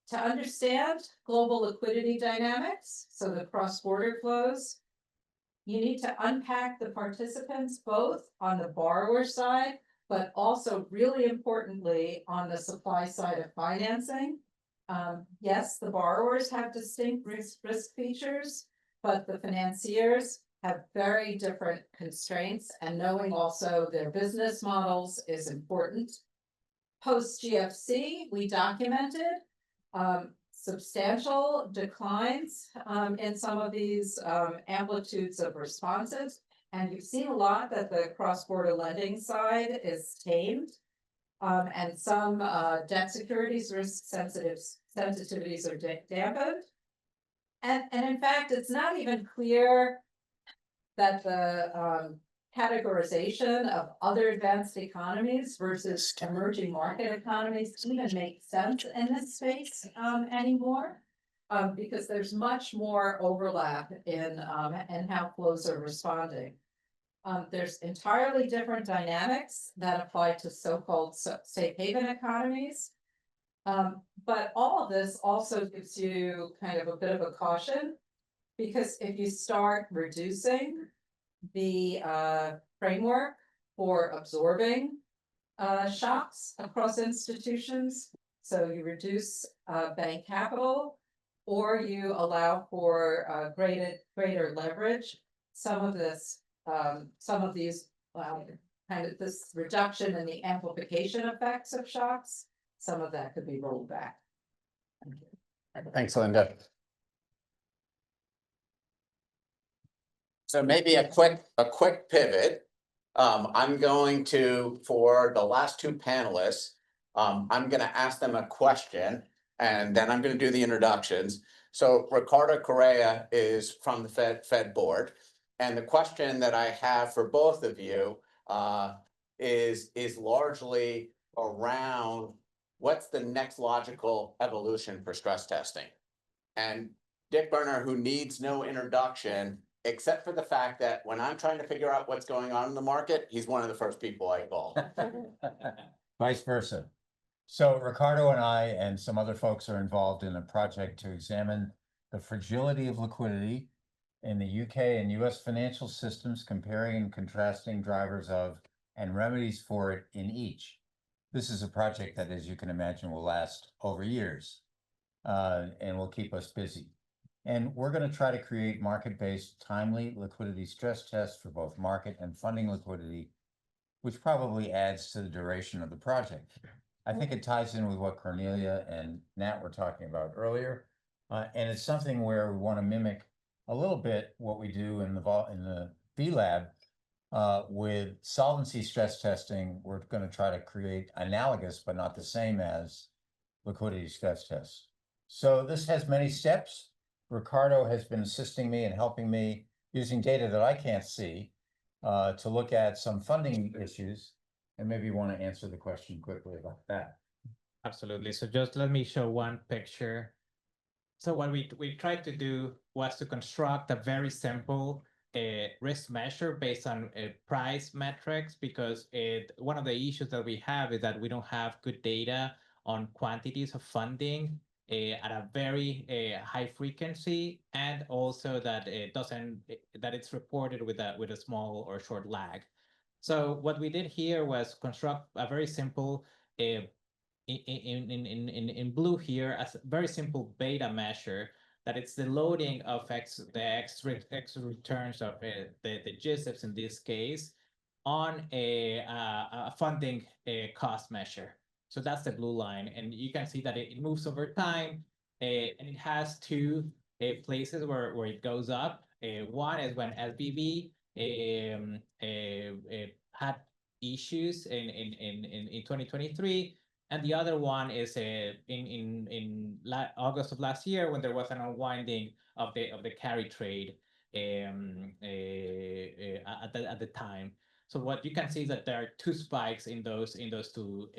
To understand global liquidity dynamics, so the cross-border flows, you need to unpack the participants both on the borrower side, but also really importantly on the supply side of financing. Yes, the borrowers have distinct risk features, but the financiers have very different constraints, and knowing also their business models is important. Post GFC, we documented substantial declines in some of these amplitudes of responses. And you've seen a lot that the cross-border lending side is tamed. And some debt securities risk sensitivities are dampened. And in fact, it's not even clear that the categorization of other advanced economies versus emerging market economies even makes sense in this space anymore, because there's much more overlap in how flows are responding. There's entirely different dynamics that apply to so-called safe haven economies. But all of this also gives you kind of a bit of a caution, because if you start reducing the framework for absorbing shocks across institutions, so you reduce bank capital, or you allow for greater leverage, some of these kind of this reduction in the amplification effects of shocks, some of that could be rolled back. Thank you. Thanks, Linda. So maybe a quick pivot. I'm going to, for the last 2 panelists, I'm going to ask them a question, and then I'm going to do the introductions. So Ricardo Correa is from the Fed board, and the question that I have for both of you is largely around what's the next logical evolution for stress testing. And Dick Berner, who needs no introduction, except for the fact that when I'm trying to figure out what's going on in the market, he's one of the first people I call. Vice versa. So Ricardo and I and some other folks are involved in a project to examine the fragility of liquidity in the UK and US financial systems, comparing and contrasting drivers of and remedies for it in each. This is a project that, as you can imagine, will last over years and will keep us busy. And we're going to try to create market-based, timely liquidity stress tests for both market and funding liquidity, which probably adds to the duration of the project. I think it ties in with what Cornelia and Nat were talking about earlier. And it's something where we want to mimic a little bit what we do in the B Lab with solvency stress testing. We're going to try to create analogous, but not the same as liquidity stress tests. So this has many steps. Ricardo has been assisting me and helping me using data that I can't see to look at some funding issues. And maybe you want to answer the question quickly about that. Absolutely. So just let me show one picture. So what we tried to do was to construct a very simple risk measure based on price metrics, because one of the issues that we have is that we don't have good data on quantities of funding at a very high frequency, and also that it's reported with a small or short lag. So what we did here was construct a very simple in blue here, a very simple beta measure that it's the loading of the X returns of the GSIBs in this case on a funding cost measure. So that's the blue line, and you can see that it moves over time, and it has 2 places where it goes up. One is when SVB had issues in 2023, and the other one is in August of last year, when there was an unwinding of the carry trade. at the time. So what you can see is that there are two spikes in those two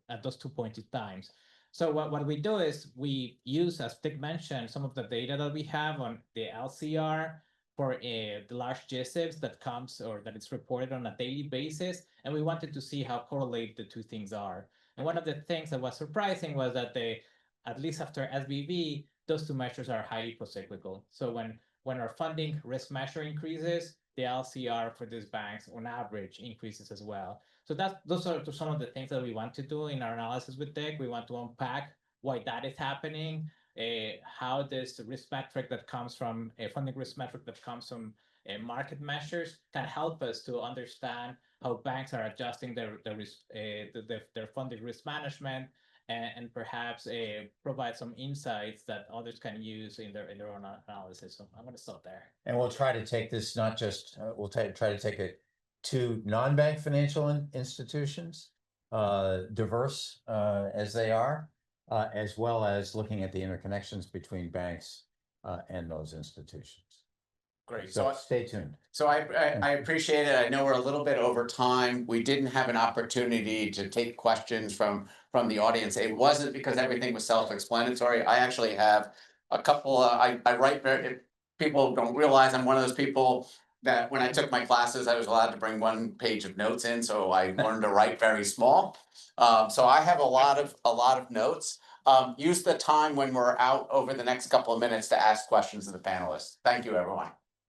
at those 2 points in times. So what we do is we use, as Dick mentioned, some of the data that we have on the LCR for the large GSIBs that comes or that it's reported on a daily basis, and we wanted to see how correlated the two things are. And one of the things that was surprising was that at least after SVB, those two measures are highly procyclical. So when our funding risk measure increases, the LCR for these banks on average increases as well. So those are some of the things that we want to do in our analysis with Dick. We want to unpack why that is happening, how this risk metric that comes from a funding risk metric that comes from market measures can help us to understand how banks are adjusting their funding risk management, and perhaps provide some insights that others can use in their own analysis. So I'm going to stop there. And we'll try to take this, not just, we'll try to take it to non-bank financial institutions, diverse as they are, as well as looking at the interconnections between banks and those institutions. Great. So stay tuned. So I appreciate it. I know we're a little bit over time. We didn't have an opportunity to take questions from the audience. It wasn't because everything was self-explanatory. I actually have a couple, I write very, people don't realize I'm one of those people that when I took my classes, I was allowed to bring 1 page of notes in. So I learned to write very small. So I have a lot of notes. Use the time when we're out over the next couple of minutes to ask questions of the panelists. Thank you, everyone.